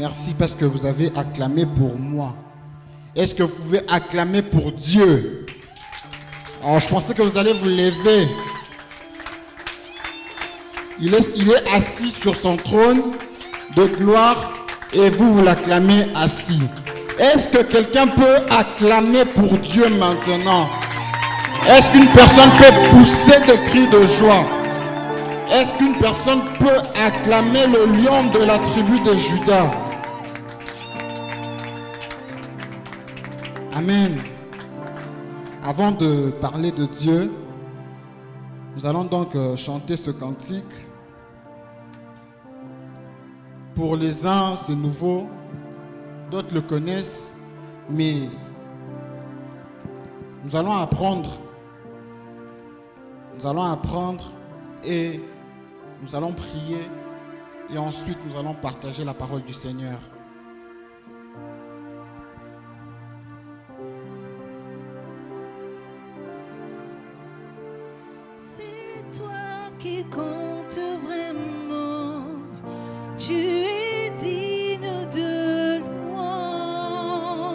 Merci parce que vous avez acclamé pour moi. Est-ce que vous pouvez acclamer pour Dieu? Alors, je pensais que vous allez vous lever. Il est assis sur son trône de gloire et vous l'acclamez assis. Est-ce que quelqu'un peut acclamer pour Dieu maintenant? Est-ce qu'une personne peut pousser des cris de joie? Est-ce qu'une personne peut acclamer le lion de la tribu de Juda? Amen. Avant de parler de Dieu, nous allons donc chanter ce cantique. Pour les uns, c'est nouveau, d'autres le connaissent, mais nous allons apprendre et nous allons prier et ensuite nous allons partager la parole du Seigneur. C'est toi qui compte vraiment, tu es digne de louange.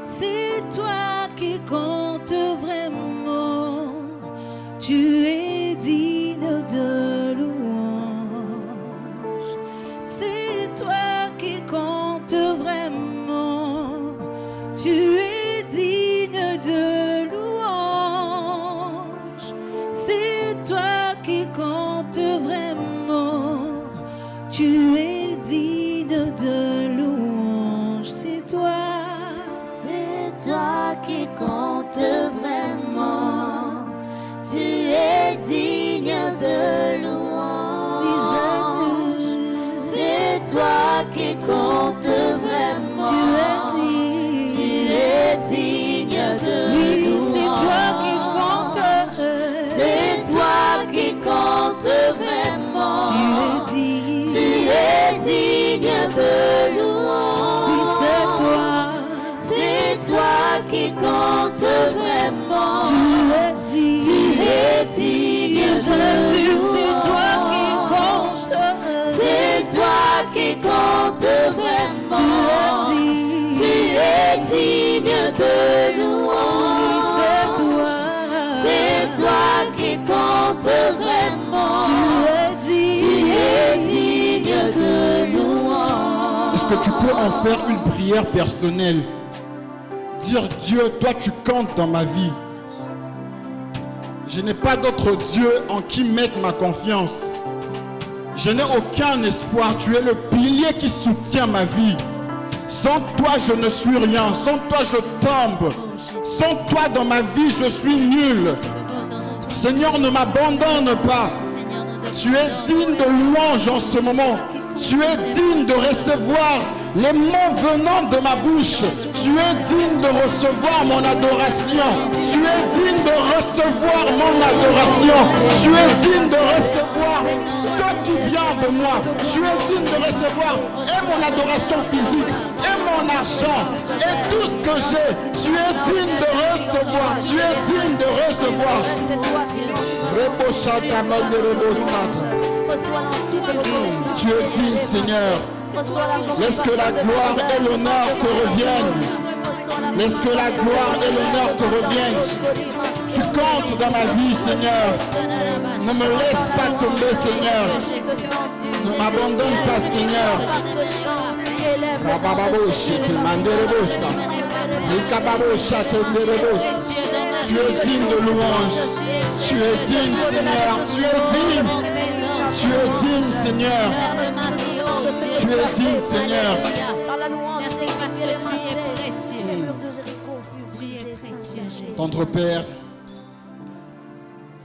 C'est toi qui compte vraiment, tu es digne de louange. C'est toi qui compte vraiment, tu es digne de louange. C'est toi qui compte vraiment, tu es digne de louange. C'est toi qui compte vraiment, tu es digne de louange. C'est toi qui compte vraiment, tu es digne de louange. C'est toi qui compte vraiment, tu es digne de louange. C'est toi qui compte vraiment, tu es digne de louange. C'est toi qui compte vraiment, tu es digne de louange. C'est toi qui compte vraiment, tu es digne de louange. Est-ce que tu peux en faire une prière personnelle? Dire Dieu, toi tu comptes dans ma vie. Je n'ai pas d'autre Dieu en qui mettre ma confiance. Je n'ai aucun espoir. Tu es le pilier qui soutient ma vie. Sans toi, je ne suis rien. Sans toi, je tombe. Sans toi, dans ma vie, je suis nul. Seigneur, ne m'abandonne pas. Tu es digne de louange en ce moment. Tu es digne de recevoir les mots venant de ma bouche. Tu es digne de recevoir mon adoration. Tu es digne de recevoir mon adoration. Tu es digne de recevoir ce qui vient de moi. Tu es digne de recevoir et mon adoration physique et mon argent et tout ce que j'ai. Tu es digne de recevoir. Tu es digne de recevoir. Tu es digne, Seigneur. Laisse que la gloire et l'honneur te reviennent. Laisse que la gloire et l'honneur te reviennent. Tu comptes dans ma vie, Seigneur. Ne me laisse pas tomber, Seigneur. Ne m'abandonne pas, Seigneur. Tu es digne de louange. Tu es digne, Seigneur. Tu es digne. Tu es digne, Seigneur. Tu es digne, Seigneur. Tendre Père,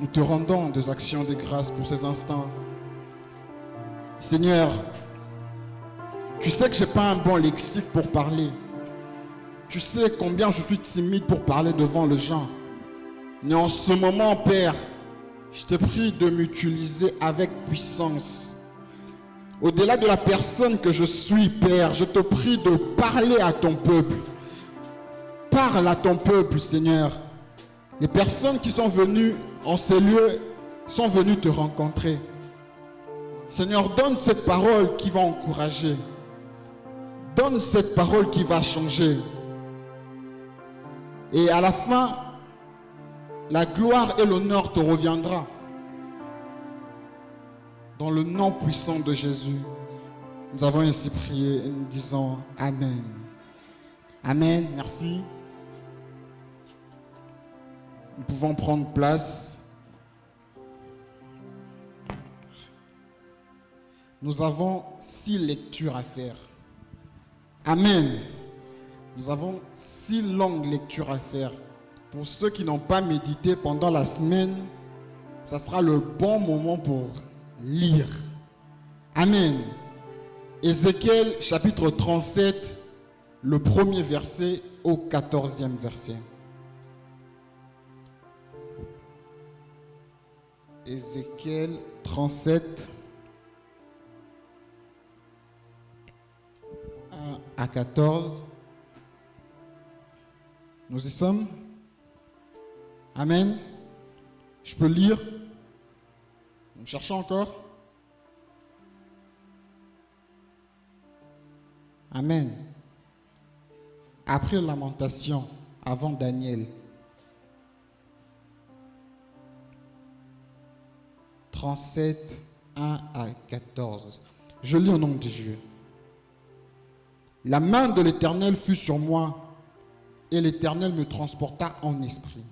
nous te rendons des actions de grâce pour ces instants. Seigneur, tu sais que je n'ai pas un bon lexique pour parler. Tu sais combien je suis timide pour parler devant les gens. Mais en ce moment, Père, je te prie de m'utiliser avec puissance. Au-delà de la personne que je suis, Père, je te prie de parler à ton peuple. Parle à ton peuple, Seigneur. Les personnes qui sont venues en ces lieux sont venues te rencontrer. Seigneur, donne cette parole qui va encourager. donne cette parole qui va changer. Et à la fin, la gloire et l'honneur te reviendra. Dans le nom puissant de Jésus, nous avons ainsi prié et nous disons Amen. Amen, merci. Nous pouvons prendre place. Nous avons 6 lectures à faire. Amen. Nous avons 6 longues lectures à faire. Pour ceux qui n'ont pas médité pendant la semaine, ça sera le bon moment pour lire. Amen. Ézéchiel chapitre 37, le premier verset au 14e verset. Ézéchiel 37, 1 à 14. Nous y sommes. Amen. Je peux lire. Nous cherchons encore. Amen. Après Lamentation, avant Daniel. 37, 1 à 14. Je lis au nom de Dieu. La main de l'Éternel fut sur moi, et l'Éternel me transporta en esprit,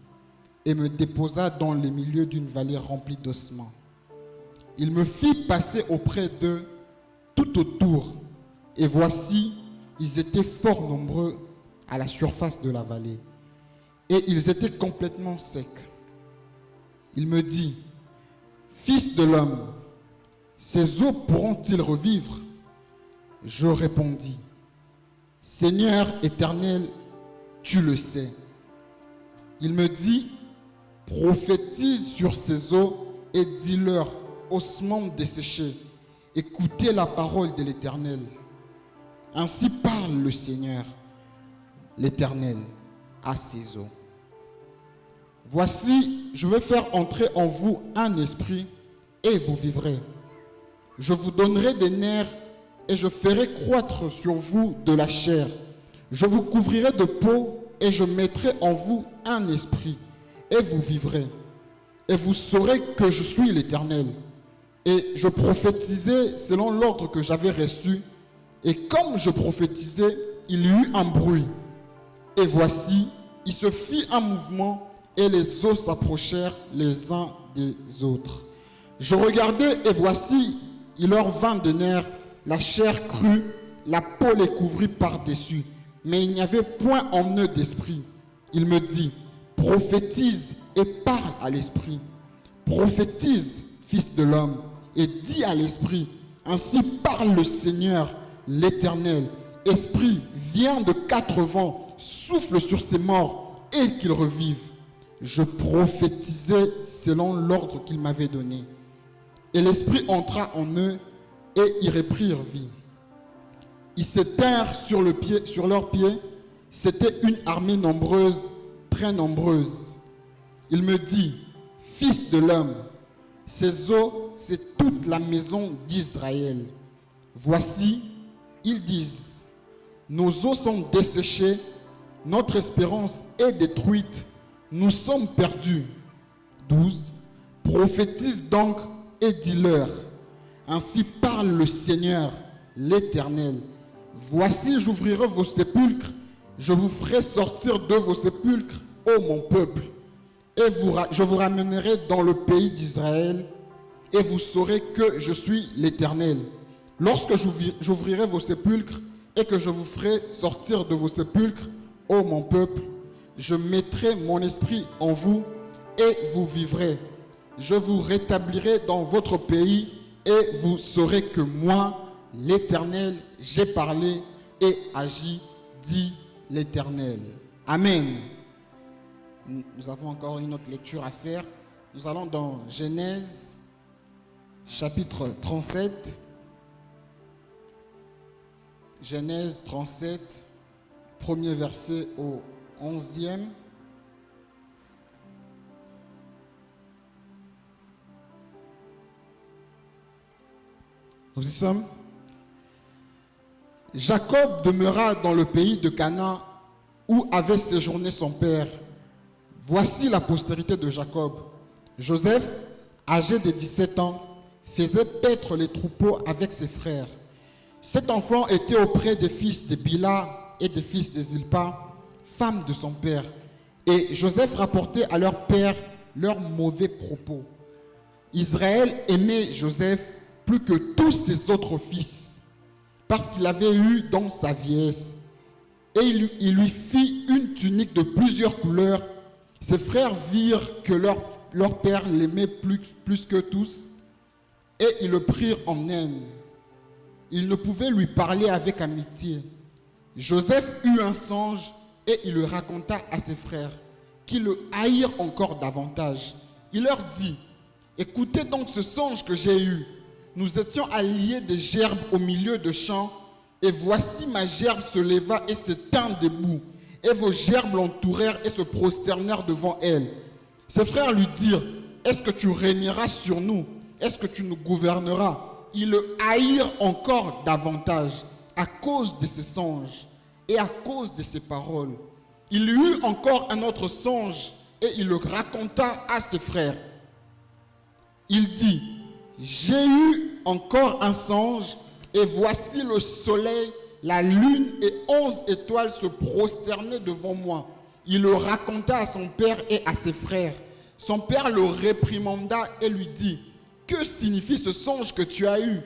et me déposa dans les milieux d'une vallée remplie d'ossements. Il me fit passer auprès d'eux tout autour, et voici, ils étaient fort nombreux à la surface de la vallée, et ils étaient complètement secs. Il me dit, Fils de l'homme, ces eaux pourront-ils revivre? Je répondis, Seigneur éternel, tu le sais. Il me dit, prophétise sur ces eaux et dis-leur, ossements desséchés, écoutez la parole de l'Éternel. Ainsi parle le Seigneur, l'Éternel, à ces eaux. Voici, je vais faire entrer en vous un esprit et vous vivrez. Je vous donnerai des nerfs et je ferai croître sur vous de la chair. Je vous couvrirai de peau et je mettrai en vous un esprit et vous vivrez. Et vous saurez que je suis l'Éternel. Et je prophétisais selon l'ordre que j'avais reçu. Et comme je prophétisais, il y eut un bruit. Et voici, il se fit un mouvement et les os s'approchèrent les uns des autres. Je regardais et voici, il leur vint des nerfs, la chair crue, la peau les couvrit par-dessus. Mais il n'y avait point en eux d'esprit. Il me dit, prophétise et parle à l'esprit. Prophétise, fils de l'homme, et dis à l'esprit, ainsi parle le Seigneur, l'Éternel. Esprit, viens de 4 vents, souffle sur ces morts et qu'ils revivent. Je prophétisais selon l'ordre qu'il m'avait donné. Et l'esprit entra en eux et y reprirent vie. Ils s'éteinrent sur leurs pieds. C'était une armée nombreuse, très nombreuse. Il me dit, Fils de l'homme, ces eaux, c'est toute la maison d'Israël. Voici, ils disent, nos eaux sont desséchées, notre espérance est détruite, nous sommes perdus. 12. Prophétise donc et dis-leur, ainsi parle le Seigneur, l'Éternel. Voici, j'ouvrirai vos sépulcres, je vous ferai sortir de vos sépulcres, ô mon peuple, et je vous ramènerai dans le pays d'Israël, et vous saurez que je suis l'Éternel. Lorsque j'ouvrirai vos sépulcres, et que je vous ferai sortir de vos sépulcres, ô mon peuple, je mettrai mon esprit en vous, et vous vivrez. Je vous rétablirai dans votre pays, et vous saurez que moi, l'Éternel, j'ai parlé et agi, dit l'Éternel. Amen. Nous avons encore une autre lecture à faire. Nous allons dans Genèse, chapitre 37. Genèse 37, premier verset au 11e. Nous y sommes. Jacob demeura dans le pays de Canaan où avait séjourné son père. Voici la postérité de Jacob. Joseph, âgé de 17 ans, faisait paître les troupeaux avec ses frères. Cet enfant était auprès des fils de Bila et des fils de Zilpa, femme de son père. Et Joseph rapportait à leur père leurs mauvais propos. Israël aimait Joseph plus que tous ses autres fils, parce qu'il avait eu dans sa vieillesse. Et il lui fit une tunique de plusieurs couleurs. Ses frères virent que leur père l'aimait plus que tous, et ils le prirent en haine. Ils ne pouvaient lui parler avec amitié. Joseph eut un songe, et il le raconta à ses frères, qui le haïrent encore davantage. Il leur dit: écoutez donc ce songe que j'ai eu. Nous étions alliés des gerbes au milieu de champs, et voici ma gerbe se leva et se tint debout, et vos gerbes l'entourèrent et se prosternèrent devant elle. Ses frères lui dirent: est-ce que tu régneras sur nous? Est-ce que tu nous gouverneras? Ils le haïrent encore davantage à cause de ses songes et à cause de ses paroles. Il eut encore un autre songe et il le raconta à ses frères. Il dit: j'ai eu encore un songe, et voici le soleil, la lune et 11 étoiles se prosternaient devant moi. Il le raconta à son père et à ses frères. Son père le réprimanda et lui dit: que signifie ce songe que tu as eu?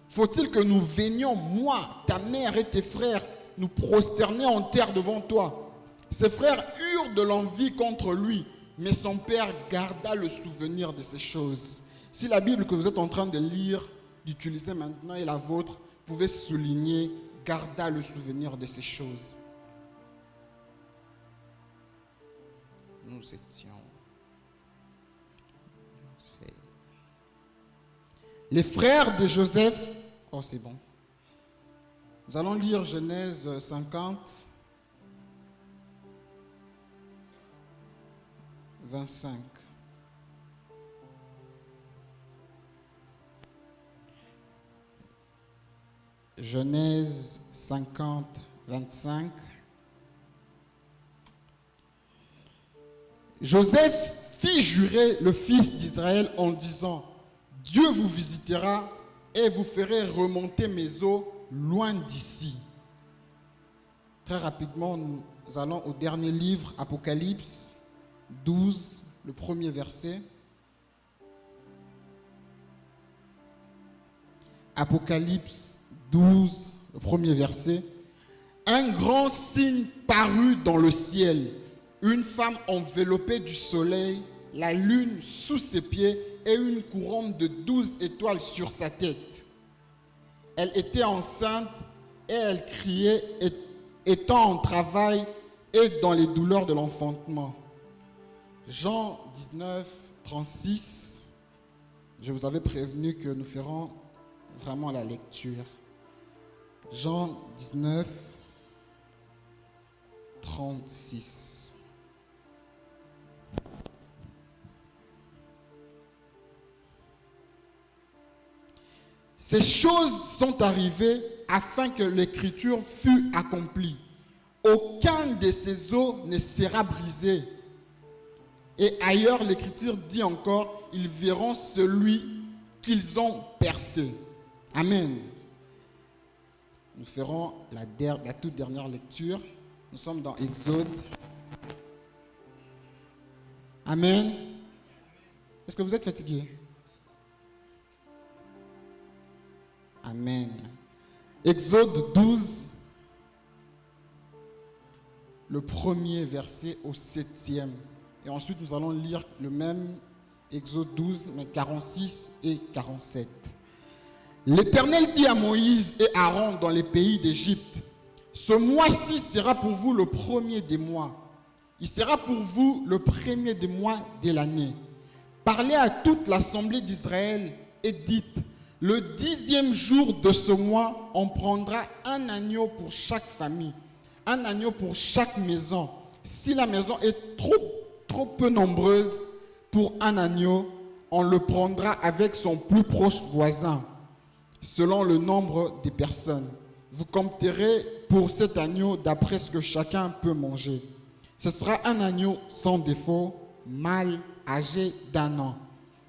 Faut-il que nous venions, moi, ta mère et tes frères, nous prosterner en terre devant toi? Ses frères eurent de l'envie contre lui, mais son père garda le souvenir de ces choses. Si la Bible que vous êtes en train de lire, d'utiliser maintenant, est la vôtre, vous pouvez souligner: garda le souvenir de ces choses. Nous étions. Les frères de Joseph. Oh, c'est bon. Nous allons lire Genèse 50, 25. Genèse 50, 25. Joseph fit jurer le fils d'Israël en disant: Dieu vous visitera et vous ferez remonter mes eaux loin d'ici. Très rapidement, nous allons au dernier livre, Apocalypse 12, le premier verset. Apocalypse 12, le premier verset. Un grand signe parut dans le ciel, une femme enveloppée du soleil, la lune sous ses pieds et une couronne de 12 étoiles sur sa tête. Elle était enceinte et elle criait, étant en travail et dans les douleurs de l'enfantement. Jean 19, 36. Je vous avais prévenu que nous ferons vraiment la lecture. Jean 19, 36. Ces choses sont arrivées afin que l'écriture fût accomplie. Aucun de ces os ne sera brisé. Et ailleurs, l'écriture dit encore: ils verront celui qu'ils ont percé. Amen. Nous ferons la toute dernière lecture. Nous sommes dans Exode. Amen. Est-ce que vous êtes fatigué? Amen. Exode 12, le premier verset au 7e. Et ensuite, nous allons lire le même Exode 12, mais 46 et 47. L'Éternel dit à Moïse et Aaron dans les pays d'Égypte: ce mois-ci sera pour vous le premier des mois. Il sera pour vous le premier des mois de l'année. Parlez à toute l'assemblée d'Israël et dites: le 10e jour de ce mois, on prendra un agneau pour chaque famille, un agneau pour chaque maison. Si la maison est trop peu nombreuse pour un agneau, on le prendra avec son plus proche voisin, selon le nombre des personnes. vous compterez pour cet agneau d'après ce que chacun peut manger. Ce sera un agneau sans défaut, mâle, âgé d'1 an.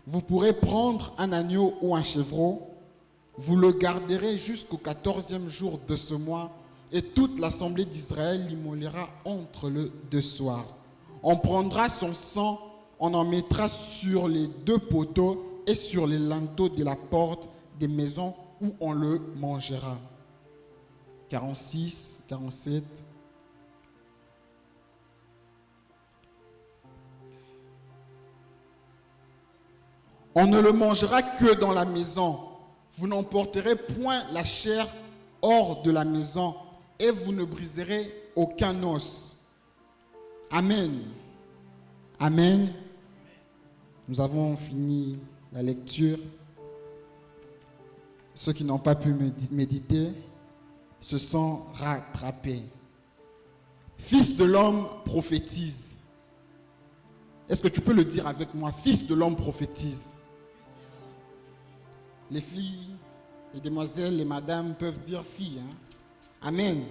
Vous pourrez prendre un agneau ou un chevreau, vous le garderez jusqu'au 14e jour de ce mois, et toute l'assemblée d'Israël l'immolera entre le 2 soirs. On prendra son sang, on en mettra sur les 2 poteaux et sur les linteaux de la porte des maisons où on le mangera. 46, 47. On ne le mangera que dans la maison. Vous n'emporterez point la chair hors de la maison et vous ne briserez aucun os. Amen. Amen. Nous avons fini la lecture. Ceux qui n'ont pas pu méditer se sont rattrapés. Fils de l'homme prophétise. Est-ce que tu peux le dire avec moi? Fils de l'homme prophétise. Les filles, les demoiselles, les madames peuvent dire fille. Hein? Amen.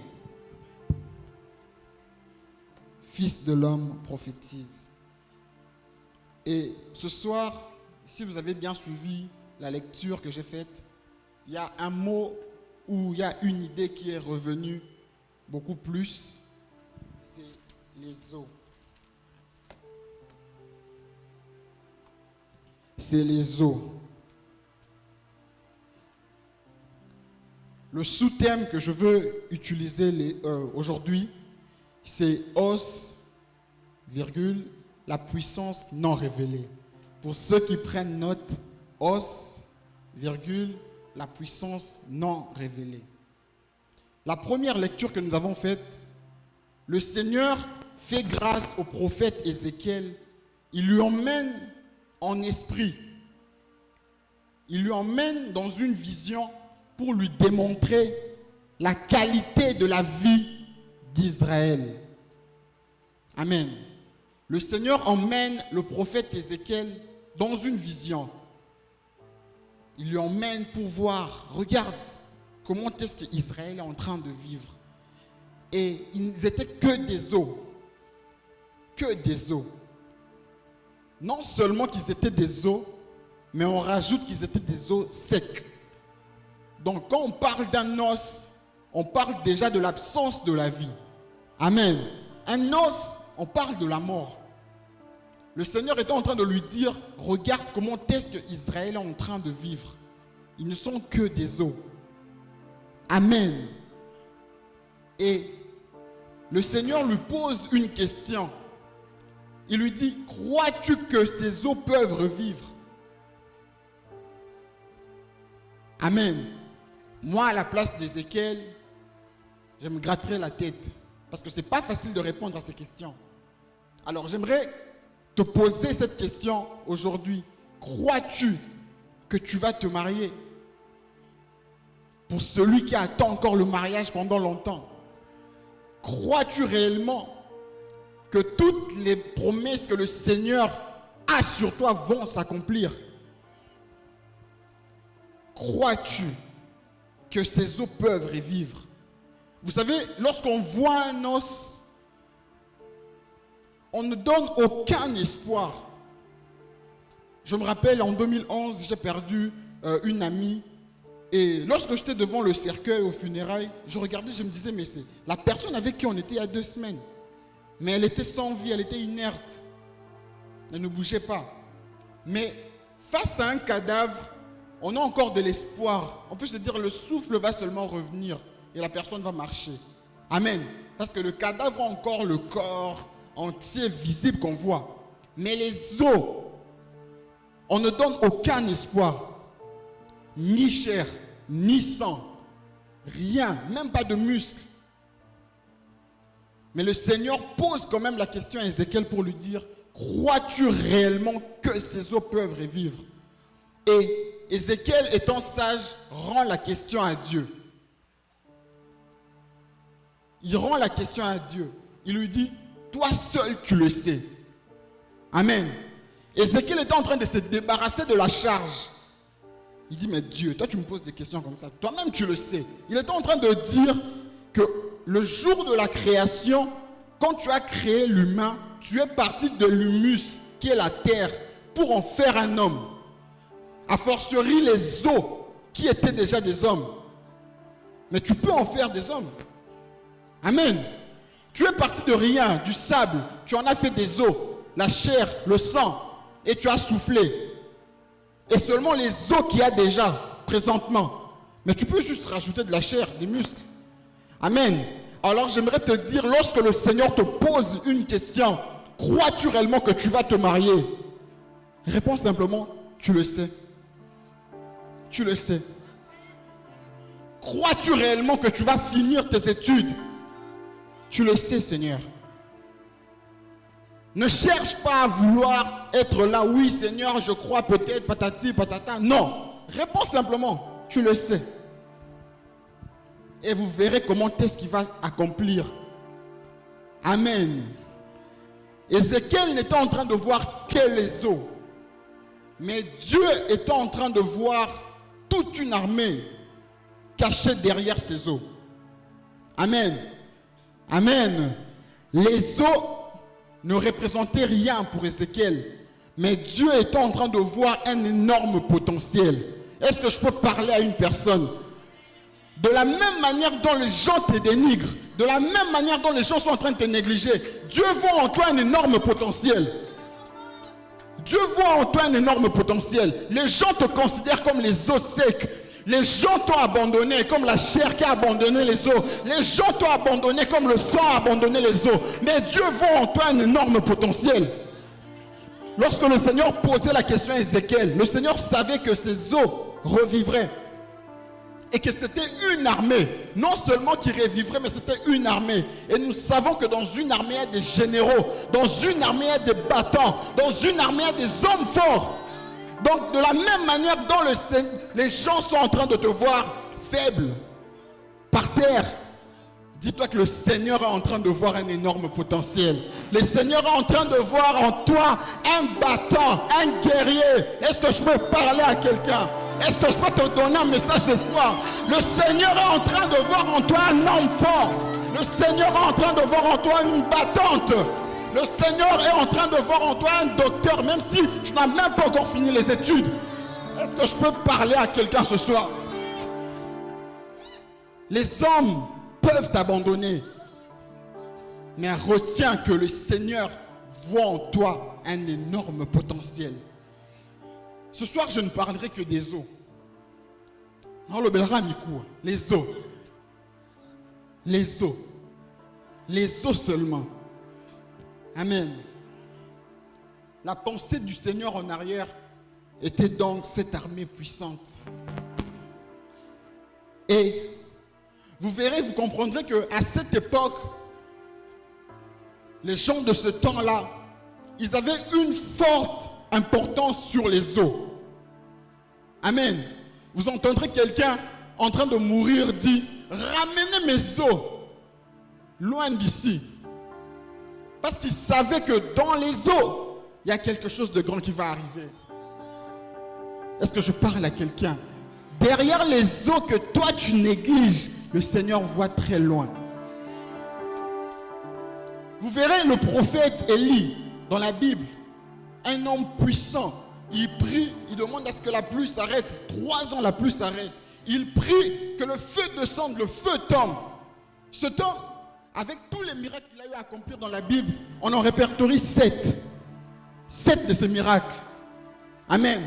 Fils de l'homme prophétise. Et ce soir, si vous avez bien suivi la lecture que j'ai faite, il y a un mot ou il y a une idée qui est revenue beaucoup plus, c'est les os. C'est les os. Le sous-thème que je veux utiliser aujourd'hui, c'est os, virgule, la puissance non révélée. Pour ceux qui prennent note, os, virgule, la puissance non révélée. La première lecture que nous avons faite, le Seigneur fait grâce au prophète Ézéchiel. Il lui emmène en esprit. Il lui emmène dans une vision pour lui démontrer la qualité de la vie d'Israël. Amen. Le Seigneur emmène le prophète Ézéchiel dans une vision. Il lui emmène pour voir, regarde comment est-ce qu'Israël est en train de vivre. Et ils n'étaient que des os. Que des os. Non seulement qu'ils étaient des os, mais on rajoute qu'ils étaient des os secs. Donc quand on parle d'un os, on parle déjà de l'absence de la vie. Amen. Un os, on parle de la mort. Le Seigneur était en train de lui dire, regarde comment est-ce qu'Israël est en train de vivre. Ils ne sont que des os. Amen. Et le Seigneur lui pose une question. Il lui dit, crois-tu que ces os peuvent revivre? Amen. Moi, à la place d'Ézéchiel, je me gratterai la tête. Parce que ce n'est pas facile de répondre à ces questions. Alors, j'aimerais te poser cette question aujourd'hui. Crois-tu que tu vas te marier? Pour celui qui attend encore le mariage pendant longtemps. Crois-tu réellement que toutes les promesses que le Seigneur a sur toi vont s'accomplir? Crois-tu que ces os peuvent revivre? Vous savez, lorsqu'on voit un os, on ne donne aucun espoir. Je me rappelle, en 2011, j'ai perdu une amie. Et lorsque j'étais devant le cercueil aux funérailles, je regardais, je me disais, mais c'est la personne avec qui on était il y a 2 semaines. Mais elle était sans vie, elle était inerte. Elle ne bougeait pas. Mais face à un cadavre, on a encore de l'espoir. On peut se dire, le souffle va seulement revenir et la personne va marcher. Amen. Parce que le cadavre a encore le corps entier visible qu'on voit. Mais les os, on ne donne aucun espoir. Ni chair, ni sang, rien, même pas de muscles. Mais le Seigneur pose quand même la question à Ézéchiel pour lui dire, crois-tu réellement que ces os peuvent revivre? Et Ézéchiel, étant sage, rend la question à Dieu. Il rend la question à Dieu. Il lui dit, toi seul tu le sais. Amen. Ézéchiel était en train de se débarrasser de la charge. Il dit, mais Dieu, toi tu me poses des questions comme ça. Toi-même tu le sais. Il était en train de dire que le jour de la création, quand tu as créé l'humain, tu es parti de l'humus, qui est la terre, pour en faire un homme. A fortiori les os, qui étaient déjà des hommes. Mais tu peux en faire des hommes. Amen. Tu es parti de rien, du sable. Tu en as fait des os, la chair, le sang. Et tu as soufflé. Et seulement les os qu'il y a déjà, présentement. Mais tu peux juste rajouter de la chair, des muscles. Amen. Alors j'aimerais te dire, lorsque le Seigneur te pose une question, crois-tu réellement que tu vas te marier? Réponds simplement, tu le sais. Tu le sais. Crois-tu réellement que tu vas finir tes études? Tu le sais, Seigneur. Ne cherche pas à vouloir être là. Oui, Seigneur, je crois peut-être, patati, patata. Non. Réponds simplement. Tu le sais. Et vous verrez comment est-ce qu'il va accomplir. Amen. Ézéchiel n'était en train de voir que les eaux. Mais Dieu était en train de voir toute une armée cachée derrière ces eaux. Amen. Amen. Les eaux ne représentaient rien pour Ézéchiel. Mais Dieu était en train de voir un énorme potentiel. Est-ce que je peux parler à une personne? De la même manière dont les gens te dénigrent, de la même manière dont les gens sont en train de te négliger, Dieu voit en toi un énorme potentiel. Dieu voit en toi un énorme potentiel. Les gens te considèrent comme les os secs. Les gens t'ont abandonné comme la chair qui a abandonné les os. Les gens t'ont abandonné comme le sang a abandonné les os. Mais Dieu voit en toi un énorme potentiel. Lorsque le Seigneur posait la question à Ézéchiel, le Seigneur savait que ces os revivraient. Et que c'était une armée, non seulement qui revivrait, mais c'était une armée. Et nous savons que dans une armée, il y a des généraux, dans une armée, il y a des battants, dans une armée, il y a des hommes forts. Donc, de la même manière dont les gens sont en train de te voir faible, par terre, dis-toi que le Seigneur est en train de voir un énorme potentiel. Le Seigneur est en train de voir en toi un battant, un guerrier. Est-ce que je peux parler à quelqu'un? Est-ce que je peux te donner un message d'espoir? Le Seigneur est en train de voir en toi un homme fort. Le Seigneur est en train de voir en toi une battante. Le Seigneur est en train de voir en toi un docteur, même si tu n'as même pas encore fini les études. Est-ce que je peux parler à quelqu'un ce soir? Les hommes peuvent t'abandonner, mais retiens que le Seigneur voit en toi un énorme potentiel. Ce soir, je ne parlerai que des eaux. Les eaux. Les eaux. Les eaux seulement. Amen. La pensée du Seigneur en arrière était donc cette armée puissante. Et vous verrez, vous comprendrez qu'à cette époque, les gens de ce temps-là, ils avaient une forte importance sur les eaux. Amen. Vous entendrez quelqu'un en train de mourir dire, ramenez mes os loin d'ici. Parce qu'il savait que dans les eaux, il y a quelque chose de grand qui va arriver. Est-ce que je parle à quelqu'un? Derrière les eaux que toi tu négliges, le Seigneur voit très loin. Vous verrez le prophète Élie dans la Bible, un homme puissant. Il prie, il demande à ce que la pluie s'arrête. 3 ans, la pluie s'arrête. Il prie que le feu descende, le feu tombe. Cet homme, avec tous les miracles qu'il a eu à accomplir dans la Bible, on en répertorie 7. 7 de ces miracles. Amen.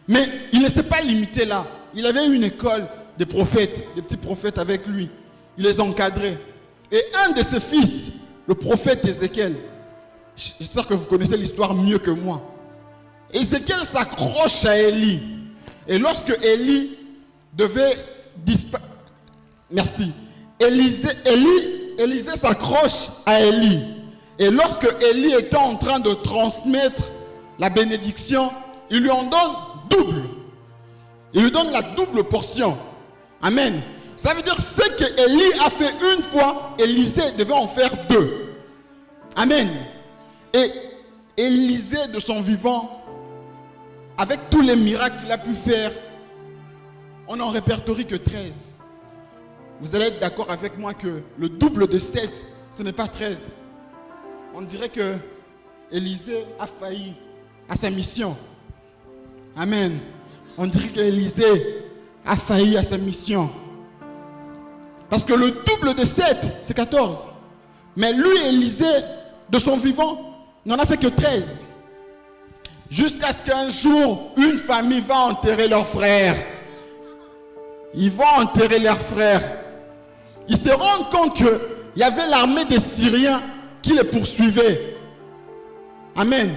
Mais il ne s'est pas limité là. Il avait une école des prophètes, des petits prophètes avec lui. Il les encadrait. Et un de ses fils, le prophète Ézéchiel, j'espère que vous connaissez l'histoire mieux que moi. Ézéchiel s'accroche à Élie. Et lorsque Élie devait disparaître, merci, Élisée s'accroche à Élie. Et lorsque Élie était en train de transmettre la bénédiction, il lui en donne double. Il lui donne la double portion. Amen. Ça veut dire que ce que Élie a fait une fois, Élisée devait en faire 2. Amen. Et Élisée de son vivant, avec tous les miracles qu'il a pu faire, on n'en répertorie que 13. Vous allez être d'accord avec moi que le double de 7, ce n'est pas 13. On dirait que Élisée a failli à sa mission. Amen. On dirait qu'Élisée a failli à sa mission. Parce que le double de 7, c'est 14. Mais lui, Élisée, de son vivant, n'en a fait que 13. Jusqu'à ce qu'un jour, une famille va enterrer leur frère. Ils vont enterrer leur frère. Ils se rendent compte qu'il y avait l'armée des Syriens qui les poursuivait. Amen.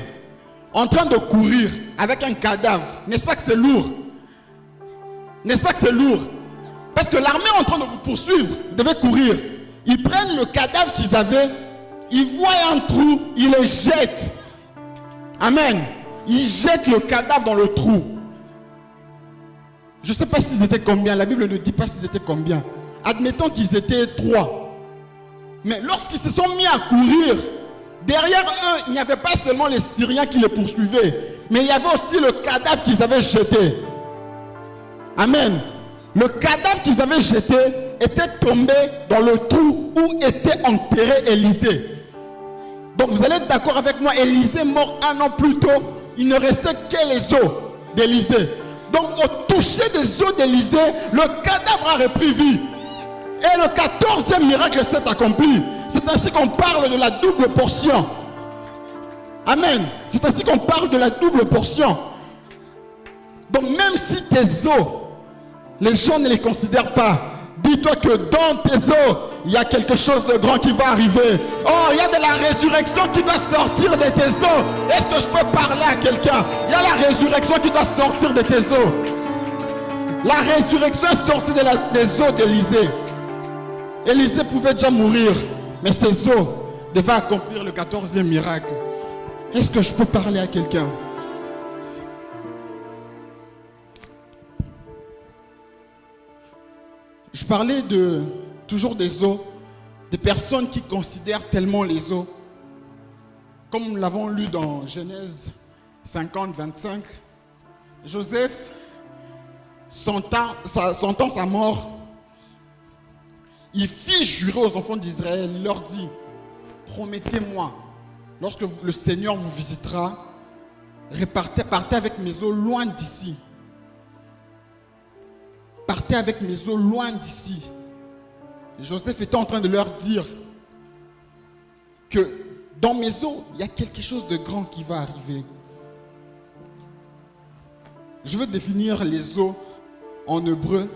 En train de courir avec un cadavre. N'est-ce pas que c'est lourd? N'est-ce pas que c'est lourd? Parce que l'armée est en train de vous poursuivre. Vous devez courir. Ils prennent le cadavre qu'ils avaient. Ils voient un trou. Ils le jettent. Amen. Ils jettent le cadavre dans le trou. Je ne sais pas s'ils étaient combien. La Bible ne dit pas s'ils étaient combien. Admettons qu'ils étaient 3. Mais lorsqu'ils se sont mis à courir, derrière eux, il n'y avait pas seulement les Syriens qui les poursuivaient, mais il y avait aussi le cadavre qu'ils avaient jeté. Amen. Le cadavre qu'ils avaient jeté était tombé dans le trou où était enterré Élisée. Donc vous allez être d'accord avec moi, Élisée mort 1 an plus tôt, il ne restait que les os d'Élisée. Donc au toucher des os d'Élisée, le cadavre a repris vie. Et le 14e miracle s'est accompli. C'est ainsi qu'on parle de la double portion. Amen. C'est ainsi qu'on parle de la double portion. Donc même si tes os, les gens ne les considèrent pas, dis-toi que dans tes os, il y a quelque chose de grand qui va arriver. Oh, il y a de la résurrection qui doit sortir de tes os. Est-ce que je peux parler à quelqu'un? Il y a la résurrection qui doit sortir de tes os. La résurrection est sortie des os d'Élisée. Élisée pouvait déjà mourir, mais ses os devaient accomplir le 14e miracle. Est-ce que je peux parler à quelqu'un? Je parlais toujours des os, des personnes qui considèrent tellement les os. Comme nous l'avons lu dans Genèse 50, 25, Joseph, sentant sa mort, il fit jurer aux enfants d'Israël, il leur dit, promettez-moi, lorsque le Seigneur vous visitera, partez avec mes os loin d'ici. Partez avec mes os loin d'ici. Joseph était en train de leur dire que dans mes os, il y a quelque chose de grand qui va arriver. Je veux définir les os en hébreu.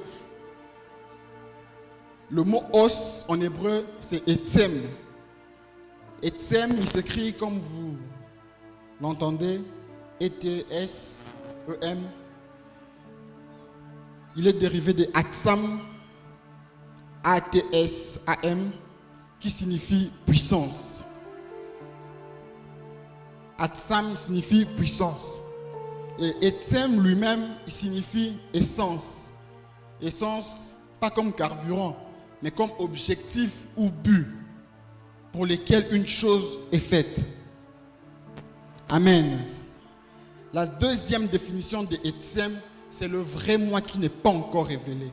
Le mot os en hébreu, c'est etzem. Etzem, il s'écrit comme vous l'entendez, E-T-S-E-M. Il est dérivé de Atsam, A-T-S-A-M, qui signifie puissance. Atsam signifie puissance. Et Etzem lui-même, il signifie essence. Essence, pas comme carburant, mais comme objectif ou but pour lesquels une chose est faite. Amen. La deuxième définition de Etzem, c'est le vrai moi qui n'est pas encore révélé.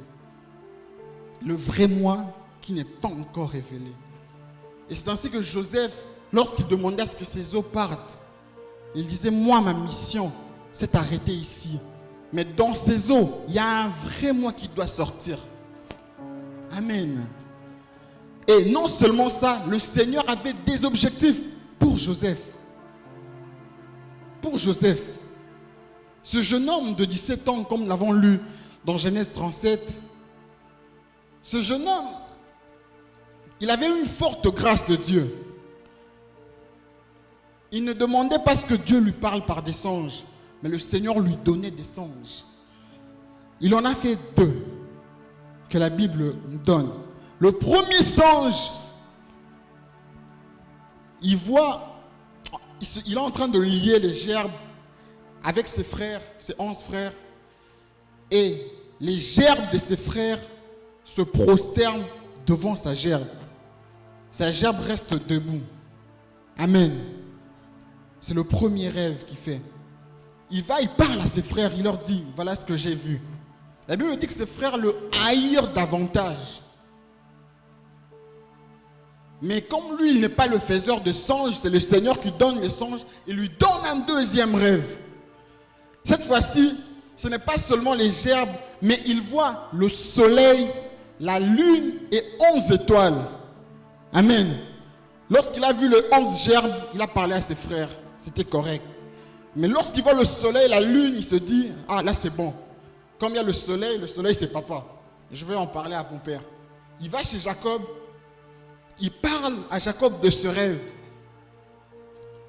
Le vrai moi qui n'est pas encore révélé. Et c'est ainsi que Joseph, lorsqu'il demandait à ce que ses os partent, il disait, moi, ma mission, c'est arrêter ici. Mais dans ces os, il y a un vrai moi qui doit sortir. Amen. Et non seulement ça, le Seigneur avait des objectifs pour Joseph. Pour Joseph. Ce jeune homme de 17 ans, comme nous l'avons lu dans Genèse 37, ce jeune homme, il avait une forte grâce de Dieu. Il ne demandait pas ce que Dieu lui parle par des songes, mais le Seigneur lui donnait des songes. Il en a fait 2 que la Bible nous donne. Le premier songe, il est en train de lier les gerbes avec ses frères, ses 11 frères, et les gerbes de ses frères se prosternent devant sa gerbe. Sa gerbe reste debout. Amen. C'est le premier rêve qu'il fait. Il parle à ses frères, il leur dit, voilà ce que j'ai vu. La Bible dit que ses frères le haïrent davantage. Mais comme lui, il n'est pas le faiseur de songes, c'est le Seigneur qui donne les songes, il lui donne un deuxième rêve. Cette fois-ci, ce n'est pas seulement les gerbes, mais il voit le soleil, la lune et 11 étoiles. Amen. Lorsqu'il a vu les 11 gerbes, il a parlé à ses frères. C'était correct. Mais lorsqu'il voit le soleil, la lune, il se dit, ah là c'est bon. Comme il y a le soleil c'est papa. Je vais en parler à mon père. Il va chez Jacob. Il parle à Jacob de ce rêve.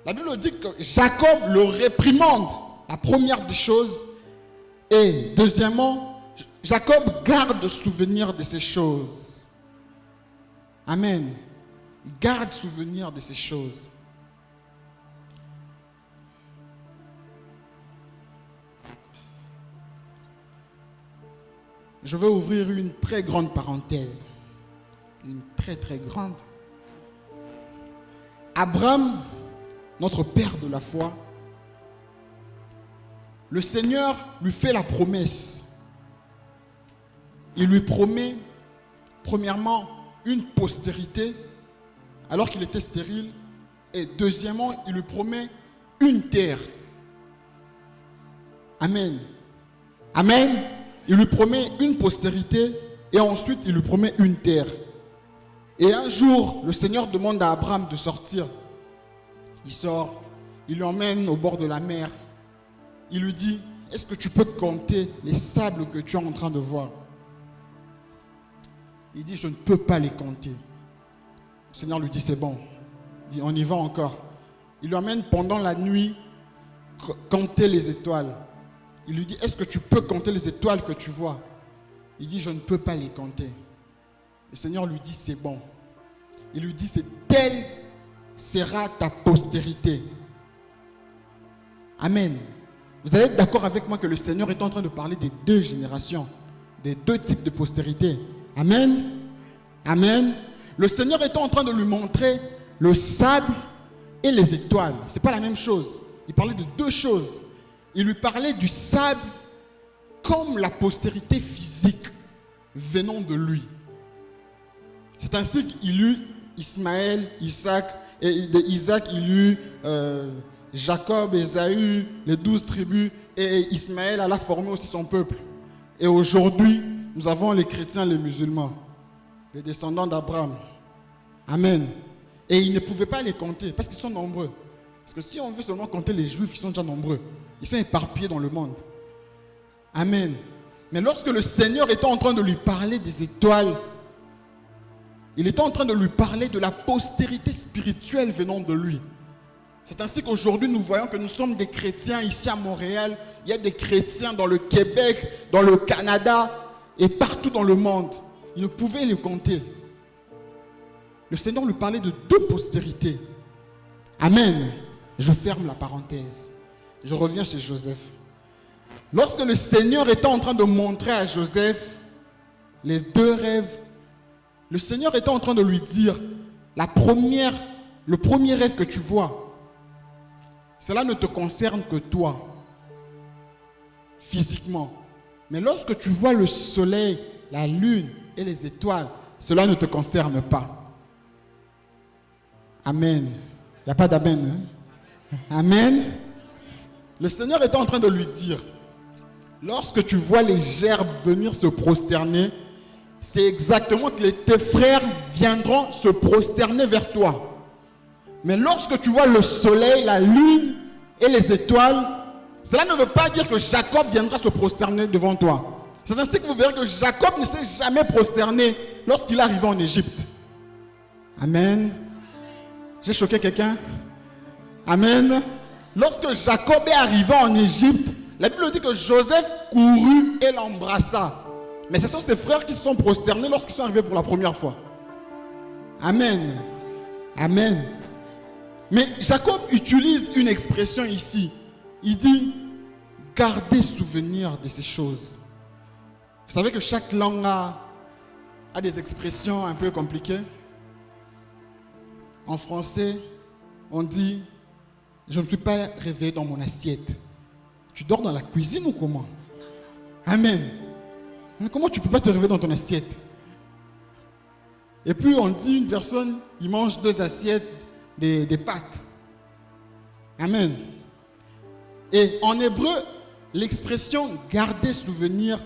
La Bible dit que Jacob le réprimande, la première des choses. Et deuxièmement, Jacob garde souvenir de ces choses. Amen. Il garde souvenir de ces choses. Je vais ouvrir une très grande parenthèse. Une très très grande. Abraham, notre père de la foi, le Seigneur lui fait la promesse. Il lui promet, premièrement, une postérité, alors qu'il était stérile. Et deuxièmement, il lui promet une terre. Amen. Amen. Il lui promet une postérité et ensuite il lui promet une terre. Et un jour, le Seigneur demande à Abraham de sortir. Il sort, il l'emmène au bord de la mer. Il lui dit, est-ce que tu peux compter les sables que tu es en train de voir? Il dit, je ne peux pas les compter. Le Seigneur lui dit, c'est bon. Il dit, on y va encore. Il l'emmène pendant la nuit compter les étoiles. Il lui dit, est-ce que tu peux compter les étoiles que tu vois? Il dit, je ne peux pas les compter. Le Seigneur lui dit, c'est bon. Il lui dit, c'est telle sera ta postérité. Amen. Vous allez être d'accord avec moi que le Seigneur est en train de parler des deux générations, des deux types de postérité. Amen. Amen. Le Seigneur est en train de lui montrer le sable et les étoiles. Ce n'est pas la même chose. Il parlait de deux choses. Il lui parlait du sable comme la postérité physique venant de lui. C'est ainsi qu'il eut Ismaël, Isaac, et de Isaac il eut Jacob, Ésaü, les 12 tribus, et Ismaël alla former aussi son peuple. Et aujourd'hui, nous avons les chrétiens, les musulmans, les descendants d'Abraham. Amen. Et ils ne pouvaient pas les compter parce qu'ils sont nombreux. Parce que si on veut seulement compter les juifs, ils sont déjà nombreux. Ils sont éparpillés dans le monde. Amen. Mais lorsque le Seigneur était en train de lui parler des étoiles, il était en train de lui parler de la postérité spirituelle venant de lui. C'est ainsi qu'aujourd'hui nous voyons que nous sommes des chrétiens ici à Montréal. Il y a des chrétiens dans le Québec, dans le Canada et partout dans le monde. Il ne pouvait les compter. Le Seigneur lui parlait de deux postérités. Amen. Je ferme la parenthèse. Je reviens chez Joseph. Lorsque le Seigneur était en train de montrer à Joseph les deux rêves, le Seigneur était en train de lui dire, le premier rêve que tu vois, cela ne te concerne que toi, physiquement. Mais lorsque tu vois le soleil, la lune et les étoiles, cela ne te concerne pas. Amen. Il n'y a pas d'amen. Hein? Amen. Le Seigneur était en train de lui dire, lorsque tu vois les gerbes venir se prosterner, c'est exactement que tes frères viendront se prosterner vers toi. Mais lorsque tu vois le soleil, la lune et les étoiles, cela ne veut pas dire que Jacob viendra se prosterner devant toi. C'est ainsi que vous verrez que Jacob ne s'est jamais prosterné lorsqu'il est arrivé en Égypte. Amen. J'ai choqué quelqu'un? Amen. Lorsque Jacob est arrivé en Égypte, la Bible dit que Joseph courut et l'embrassa. Mais ce sont ses frères qui se sont prosternés lorsqu'ils sont arrivés pour la première fois. Amen. Amen. Mais Jacob utilise une expression ici. Il dit, gardez souvenir de ces choses. Vous savez que chaque langue a des expressions un peu compliquées. En français, on dit, je ne me suis pas réveillé dans mon assiette. Tu dors dans la cuisine ou comment? Amen. Mais comment tu ne peux pas te réveiller dans ton assiette? Et puis on dit une personne, il mange 2 assiettes des pâtes. Amen. Et en hébreu, l'expression garder souvenir,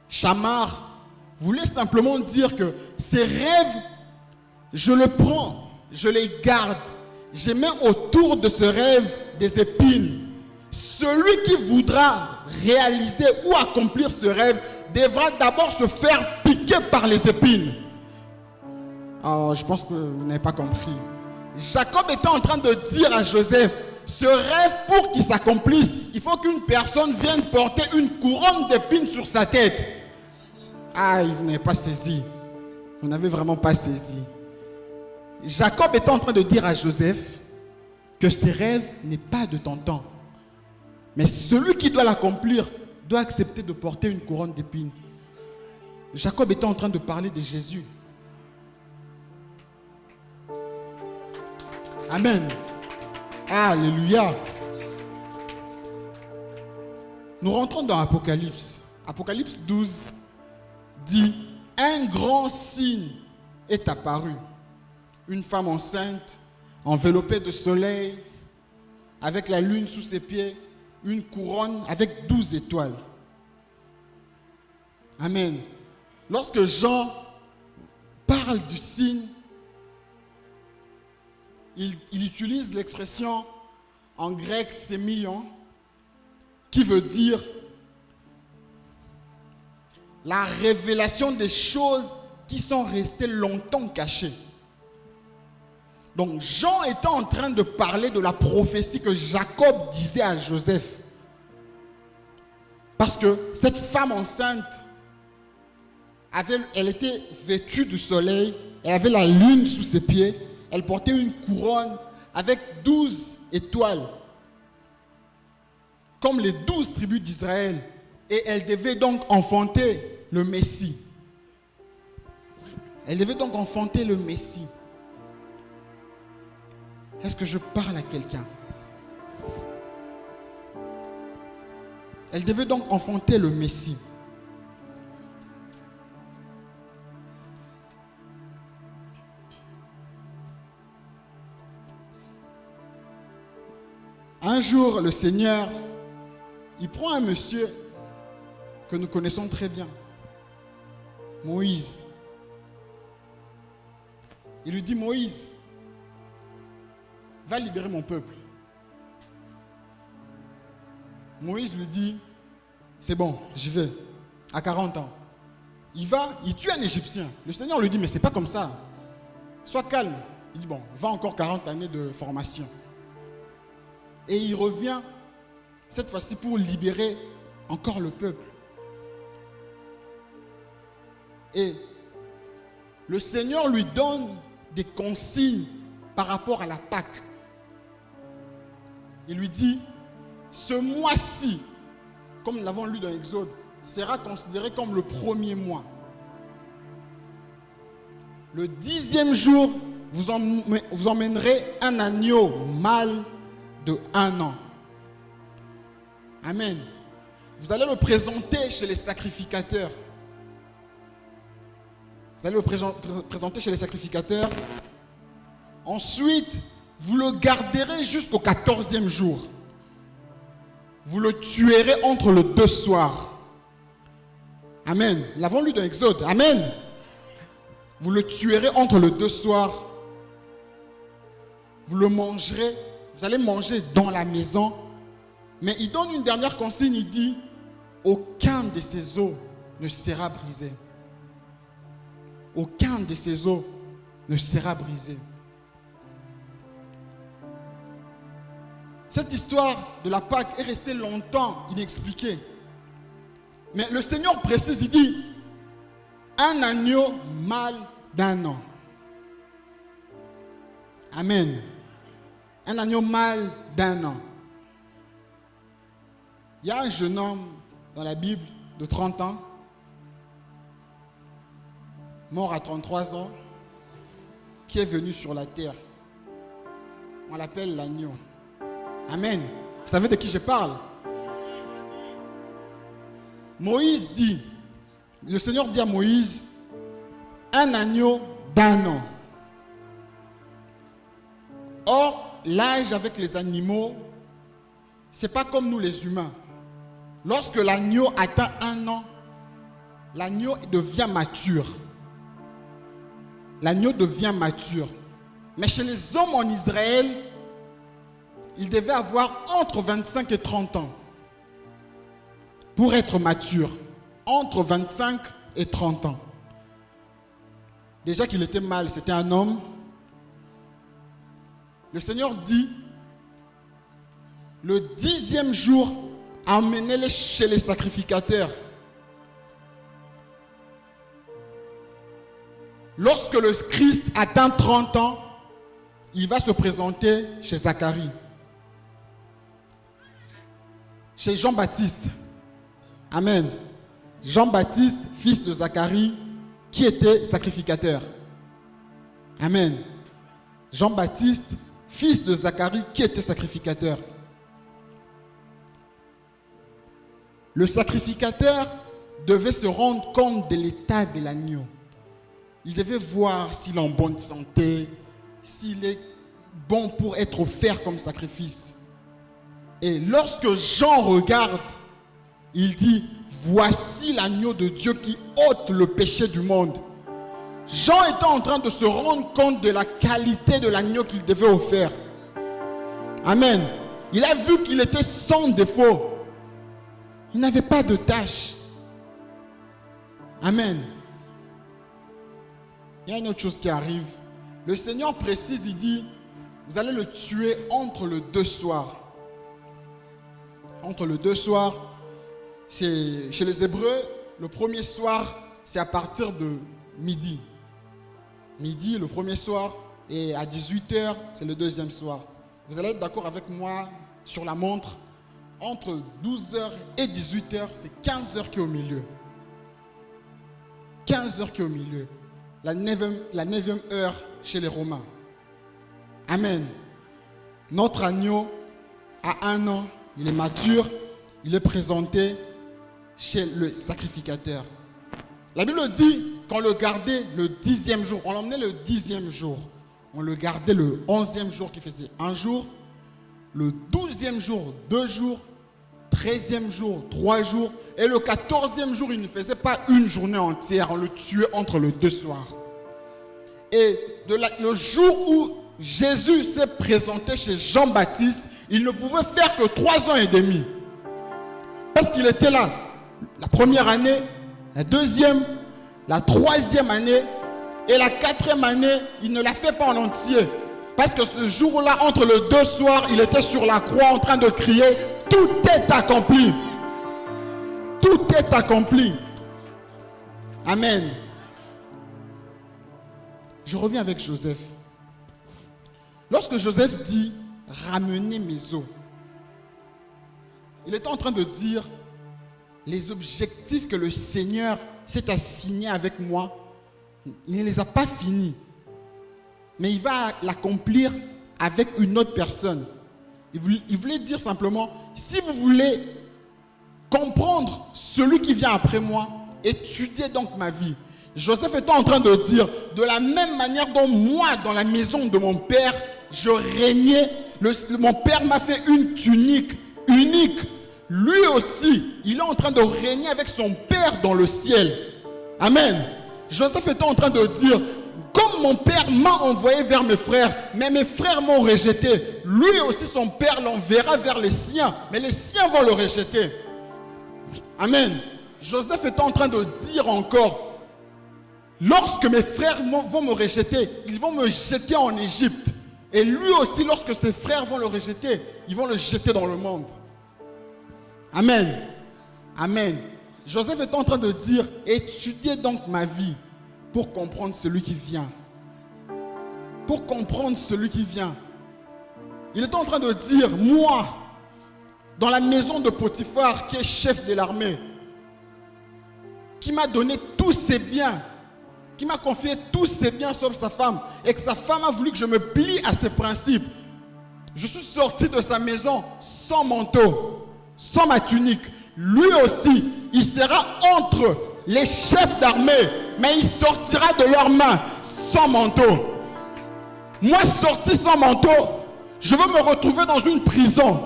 shamar, voulait simplement dire que ces rêves, je le prends, je les garde, je mets autour de ce rêve des épines. Celui qui voudra réaliser ou accomplir ce rêve devra d'abord se faire piquer par les épines. Alors, je pense que vous n'avez pas compris. Jacob était en train de dire à Joseph, ce rêve, pour qu'il s'accomplisse, il faut qu'une personne vienne porter une couronne d'épines sur sa tête. Ah, vous n'avez pas saisi. Vous n'avez vraiment pas saisi. Jacob était en train de dire à Joseph que ce rêve n'est pas de ton temps. Mais celui qui doit l'accomplir doit accepter de porter une couronne d'épines. Jacob était en train de parler de Jésus. Amen. Alléluia. Nous rentrons dans Apocalypse. Apocalypse 12 dit, un grand signe est apparu. Une femme enceinte, enveloppée de soleil, avec la lune sous ses pieds, une couronne avec 12 étoiles. Amen. Lorsque Jean parle du signe, il utilise l'expression en grec sémillon, qui veut dire la révélation des choses qui sont restées longtemps cachées. Donc Jean était en train de parler de la prophétie que Jacob disait à Joseph. Parce que cette femme enceinte, elle était vêtue du soleil, elle avait la lune sous ses pieds, elle portait une couronne avec 12 étoiles, comme les 12 tribus d'Israël, et elle devait donc enfanter le Messie. Elle devait donc enfanter le Messie. Est-ce que je parle à quelqu'un? Elle devait donc enfanter le Messie. Un jour, le Seigneur, il prend un monsieur que nous connaissons très bien, Moïse. Il lui dit, Moïse, va libérer mon peuple. Moïse lui dit, c'est bon, j'y vais, à 40 ans. Il va, il tue un Égyptien. Le Seigneur lui dit, mais c'est pas comme ça. Sois calme. Il dit, bon, va encore 40 années de formation. Et il revient, cette fois-ci pour libérer encore le peuple. Et le Seigneur lui donne des consignes par rapport à la Pâque. Il lui dit, ce mois-ci, comme nous l'avons lu dans Exode, sera considéré comme le premier mois. Le 10e jour, vous emmènerez un agneau mâle de 1 an. Amen. Vous allez le présenter chez les sacrificateurs. Vous allez le présenter chez les sacrificateurs. Ensuite, vous le garderez jusqu'au 14e jour. Vous le tuerez entre les 2 soirs. Amen. Nous l'avons lu dans Exode. Amen. Vous le tuerez entre les 2 soirs. Vous le mangerez. Vous allez manger dans la maison. Mais il donne une dernière consigne. Il dit, aucun de ces os ne sera brisé. Aucun de ces os ne sera brisé. Cette histoire de la Pâque est restée longtemps inexpliquée. Mais le Seigneur précise, il dit, un agneau mâle d'1 an. Amen. Un agneau mâle d'1 an. Il y a un jeune homme dans la Bible de 30 ans, mort à 33 ans, qui est venu sur la terre. On l'appelle l'agneau. Amen. Vous savez de qui je parle? Moïse dit, le Seigneur dit à Moïse, un agneau d'1 an. Or, l'âge avec les animaux, ce n'est pas comme nous les humains. Lorsque l'agneau atteint 1 an, l'agneau devient mature. L'agneau devient mature. Mais chez les hommes en Israël, ils devaient avoir entre 25 et 30 ans pour être mature. Entre 25 et 30 ans. Déjà qu'il était mâle, c'était un homme. Le Seigneur dit, le 10e jour, emmenez-les chez les sacrificateurs. Lorsque le Christ atteint 30 ans, il va se présenter chez Zacharie, chez Jean-Baptiste. Amen. Jean-Baptiste, fils de Zacharie, qui était sacrificateur. Amen. Jean-Baptiste, fils de Zacharie, qui était sacrificateur. Le sacrificateur devait se rendre compte de l'état de l'agneau. Il devait voir s'il est en bonne santé, s'il est bon pour être offert comme sacrifice. Et lorsque Jean regarde, il dit, voici l'agneau de Dieu qui ôte le péché du monde. Jean était en train de se rendre compte de la qualité de l'agneau qu'il devait offrir. Amen. Il a vu qu'il était sans défaut. Il n'avait pas de tache. Amen. Il y a une autre chose qui arrive. Le Seigneur précise, il dit, vous allez le tuer entre les 2 soirs. Entre les 2 soirs, c'est chez les Hébreux, le premier soir, c'est à partir de midi. Midi, le premier soir, et à 18h, c'est le deuxième soir. Vous allez être d'accord avec moi sur la montre. Entre 12h et 18h, c'est 15h qui est au milieu. 15h qui est au milieu. La 9e heure chez les Romains. Amen. Notre agneau a 1 an, il est mature, il est présenté chez le sacrificateur. La Bible dit qu'on le gardait le 10e jour. On l'emmenait le 10e jour. On le gardait le 11e jour qui faisait 1 jour. Le 12e jour, 2 jours. 13e jour, 3 jours. Et le 14e jour, il ne faisait pas une journée entière. On le tuait entre les 2 soirs. Et le jour où Jésus s'est présenté chez Jean-Baptiste, il ne pouvait faire que 3 ans et demi. Parce qu'il était là. La première année, la 2e, la 3e année et la 4e année, il ne l'a fait pas en entier. Parce que ce jour-là, entre les 2 soirs, il était sur la croix en train de crier, tout est accompli. Tout est accompli. Amen. Je reviens avec Joseph. Lorsque Joseph dit, ramenez mes os, il était en train de dire, les objectifs que le Seigneur s'est assigné avec moi, il ne les a pas finis. Mais il va l'accomplir avec une autre personne. Il voulait dire simplement, si vous voulez comprendre celui qui vient après moi, étudiez donc ma vie. Joseph était en train de dire, de la même manière dont moi, dans la maison de mon père, je régnais, mon père m'a fait une tunique unique. Lui aussi, il est en train de régner avec son père dans le ciel. Amen. Joseph était en train de dire, comme mon père m'a envoyé vers mes frères, mais mes frères m'ont rejeté, lui aussi son père l'enverra vers les siens, mais les siens vont le rejeter. Amen. Joseph était en train de dire encore, lorsque mes frères vont me rejeter, ils vont me jeter en Égypte. Et lui aussi, lorsque ses frères vont le rejeter, ils vont le jeter dans le monde. Amen. Amen. Joseph est en train de dire, étudiez donc ma vie pour comprendre celui qui vient. Pour comprendre celui qui vient. Il est en train de dire, moi, dans la maison de Potiphar, qui est chef de l'armée, qui m'a donné tous ses biens, qui m'a confié tous ses biens sauf sa femme, et que sa femme a voulu que je me plie à ses principes. Je suis sorti de sa maison sans manteau, sans ma tunique. Lui aussi, il sera entre les chefs d'armée, mais il sortira de leurs mains sans manteau. Moi, sorti sans manteau, je veux me retrouver dans une prison.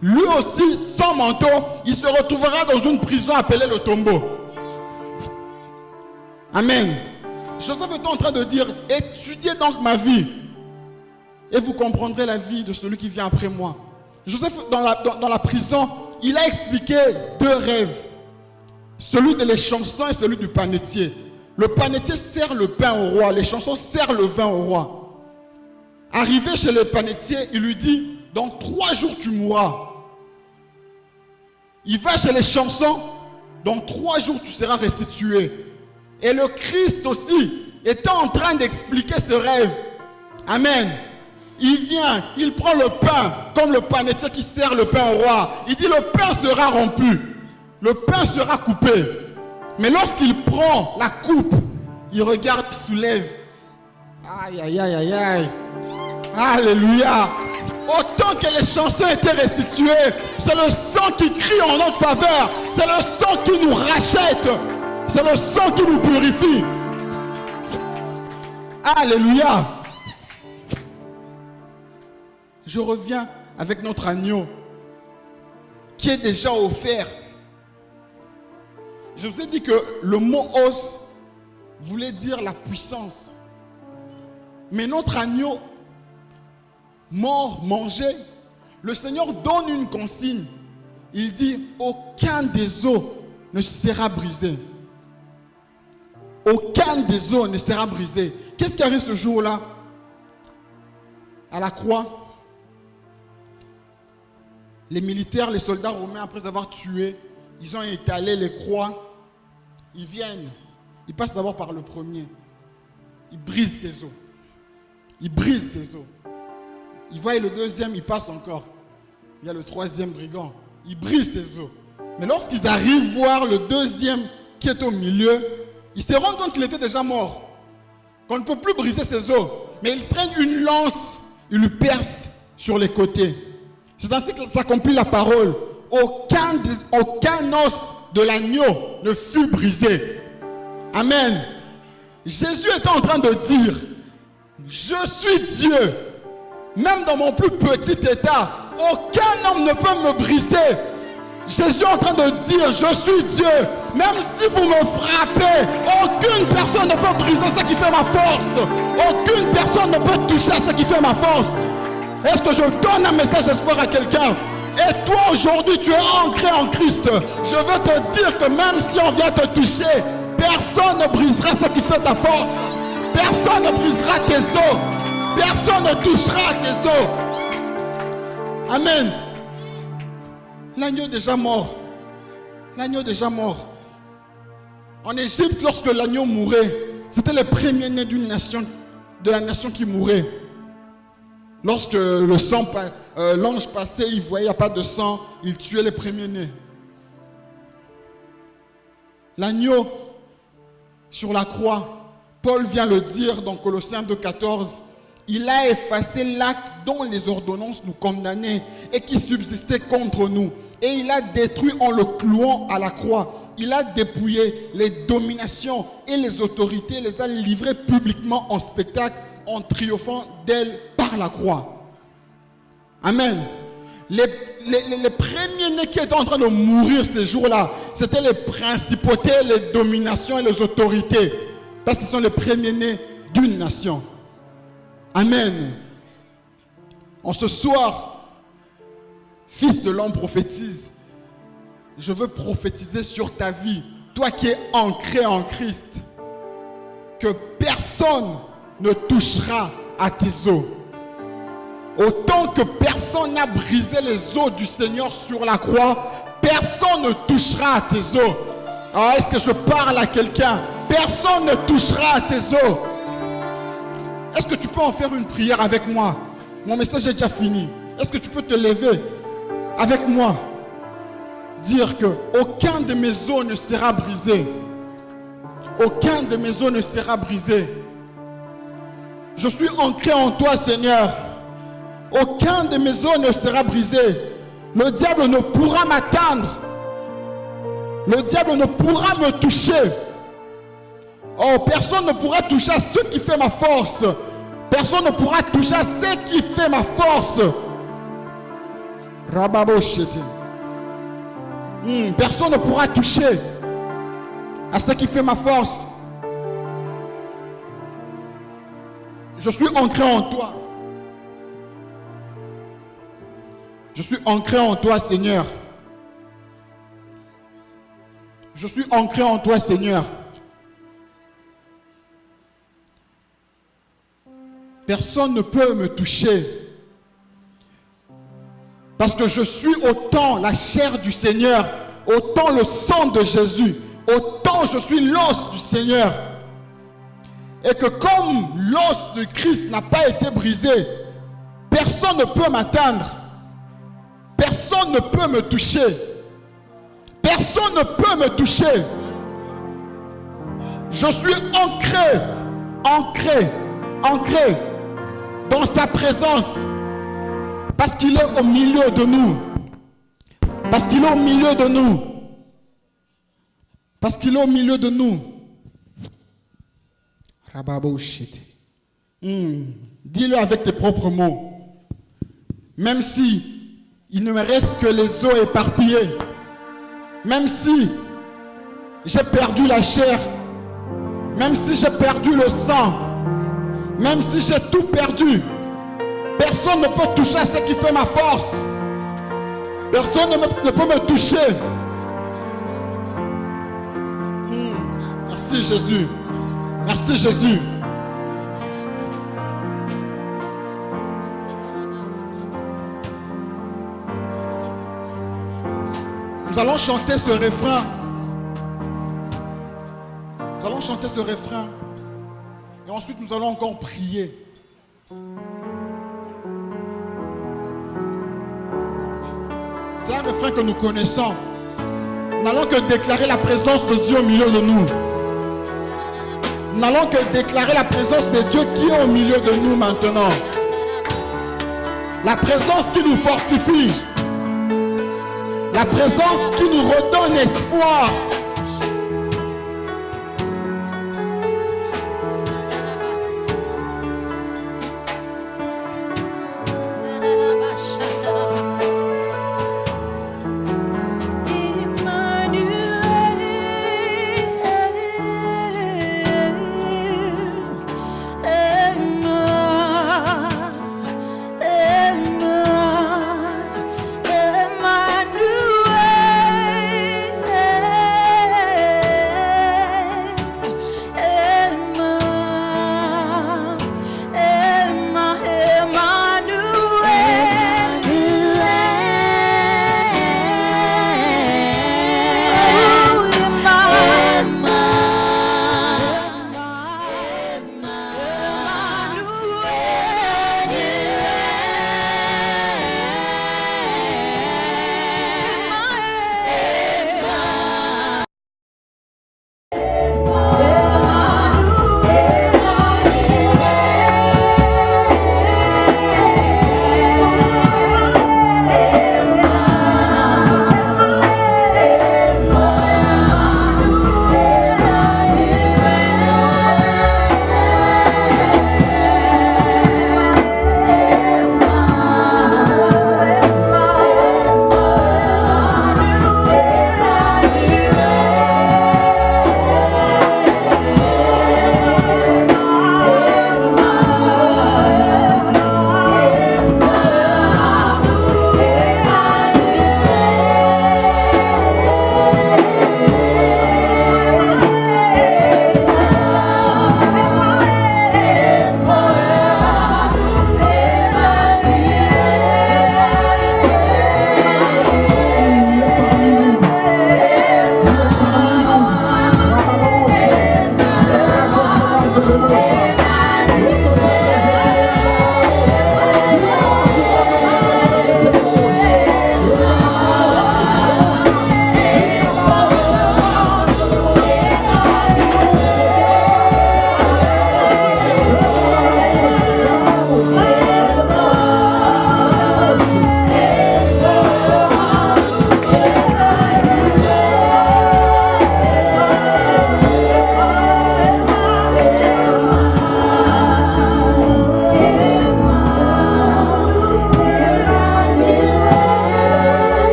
Lui aussi, sans manteau, il se retrouvera dans une prison appelée le tombeau. Amen. Joseph est en train de dire, étudiez donc ma vie et vous comprendrez la vie de celui qui vient après moi. Joseph, dans la prison, il a expliqué deux rêves. Celui de l'échanson et celui du panetier. Le panetier sert le pain au roi, l'échanson sert le vin au roi. Arrivé chez le panetier, il lui dit, dans 3 jours tu mourras. Il va chez les chansons, dans 3 jours tu seras restitué. Et le Christ aussi était en train d'expliquer ce rêve. Amen. Il vient, il prend le pain, comme le panetier qui sert le pain au roi. Il dit le pain sera rompu, le pain sera coupé. Mais lorsqu'il prend la coupe, il regarde, il soulève. Aïe, aïe, aïe, aïe, aïe. Alléluia. Autant que les chansons étaient restituées, c'est le sang qui crie en notre faveur. C'est le sang qui nous rachète. C'est le sang qui nous purifie. Alléluia. Je reviens avec notre agneau qui est déjà offert. Je vous ai dit que le mot os voulait dire la puissance. Mais notre agneau mort, mangé, le Seigneur donne une consigne. Il dit, aucun des os ne sera brisé. Aucun des os ne sera brisé. Qu'est-ce qui arrive ce jour-là? À la croix, les militaires, les soldats romains, après avoir tué, ils ont étalé les croix. Ils viennent, ils passent d'abord par le premier. Ils brisent ses os. Ils brisent ses os. Ils voient le deuxième, il passe encore. Il y a le troisième brigand. Il brise ses os. Mais lorsqu'ils arrivent voir le deuxième qui est au milieu, ils se rendent compte qu'il était déjà mort. Qu'on ne peut plus briser ses os. Mais ils prennent une lance, ils lui percent sur les côtés. C'est ainsi que s'accomplit la parole. Aucun os de l'agneau ne fut brisé. Amen. Jésus était en train de dire, je suis Dieu. Même dans mon plus petit état, aucun homme ne peut me briser. Jésus est en train de dire, je suis Dieu. Même si vous me frappez, aucune personne ne peut briser ce qui fait ma force. Aucune personne ne peut toucher à ce qui fait ma force. Est-ce que je donne un message d'espoir à quelqu'un? Et toi aujourd'hui, tu es ancré en Christ. Je veux te dire que même si on vient te toucher, personne ne brisera ce qui fait ta force. Personne ne brisera tes os. Personne ne touchera tes os. Amen. L'agneau est déjà mort. L'agneau est déjà mort. En Égypte, lorsque l'agneau mourait, c'était le premier-né d'une nation, de la nation qui mourait. Lorsque le sang, l'ange passait, il voyait pas de sang, il tuait les premiers-nés. L'agneau sur la croix, Paul vient le dire dans Colossiens 2,14. Il a effacé l'acte dont les ordonnances nous condamnaient et qui subsistait contre nous. Et il a détruit en le clouant à la croix. Il a dépouillé les dominations et les autorités, les a livrées publiquement en spectacle en triomphant d'elles par la croix. Amen. Les premiers-nés qui étaient en train de mourir ces jours-là, c'était les principautés, les dominations et les autorités. Parce qu'ils sont les premiers-nés d'une nation. Amen. En ce soir, fils de l'homme prophétise. Je veux prophétiser sur ta vie, toi qui es ancré en Christ, que personne ne touchera à tes os. Autant que personne n'a brisé les os du Seigneur sur la croix, personne ne touchera à tes os. Alors est-ce que je parle à quelqu'un? Personne ne touchera à tes os. Est-ce que tu peux en faire une prière avec moi? Mon message est déjà fini. Est-ce que tu peux te lever avec moi? Dire que aucun de mes os ne sera brisé. Aucun de mes os ne sera brisé. Je suis ancré en toi, Seigneur. Aucun de mes os ne sera brisé. Le diable ne pourra m'atteindre. Le diable ne pourra me toucher. Oh, personne ne pourra toucher à ce qui fait ma force. Personne ne pourra toucher à ce qui fait ma force. Personne ne pourra toucher à ce qui fait ma force. Je suis ancré en toi. Je suis ancré en toi, Seigneur. Je suis ancré en toi, Seigneur. Personne ne peut me toucher. Parce que je suis autant la chair du Seigneur, autant le sang de Jésus, autant je suis l'os du Seigneur. Et que comme l'os de Christ n'a pas été brisé, personne ne peut m'atteindre. Personne ne peut me toucher. Personne ne peut me toucher. Je suis ancré dans sa présence. Parce qu'il est au milieu de nous. Parce qu'il est au milieu de nous. Parce qu'il est au milieu de nous. Dis-le avec tes propres mots. Même si il ne me reste que les os éparpillés. Même si j'ai perdu la chair. Même si j'ai perdu le sang. Même si j'ai tout perdu. Personne ne peut toucher à ce qui fait ma force. Personne ne peut me toucher. Merci Jésus. Merci Jésus. Nous allons chanter ce refrain. Nous allons chanter ce refrain. Et ensuite nous allons encore prier. C'est un refrain que nous connaissons. Nous n'allons que déclarer la présence de Dieu au milieu de nous. Nous n'allons que déclarer la présence de Dieu qui est au milieu de nous maintenant. La présence qui nous fortifie. La présence qui nous redonne espoir.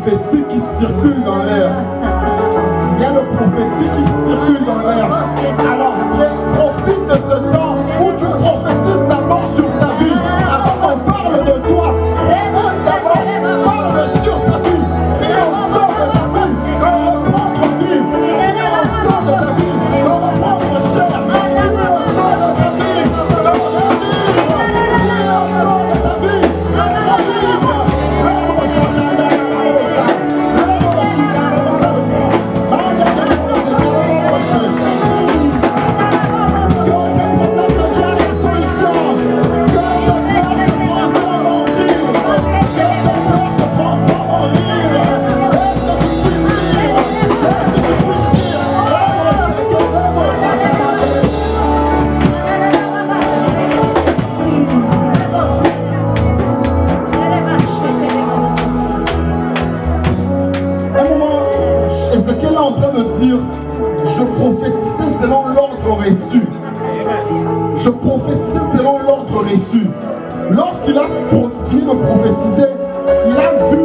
prophétique qui circule dans l'air. Il y a le prophétique qui circule dans l'air. Alors, profite de ce temps où tu prophétises d'abord sur ta vie. Avant qu'on parle de toi, d'abord parle sur ta vie. Dis au sang de ta vie de reprendre vie. Dis au sang de ta vie de reprendre chair. Dis au sang de ta vie de revivre. Dis au sang de ta vie de revivre. Ézéchiel est en train de dire, je prophétisais selon l'ordre reçu. Je prophétisais selon l'ordre reçu. Lorsqu'il a fini de prophétiser, il a vu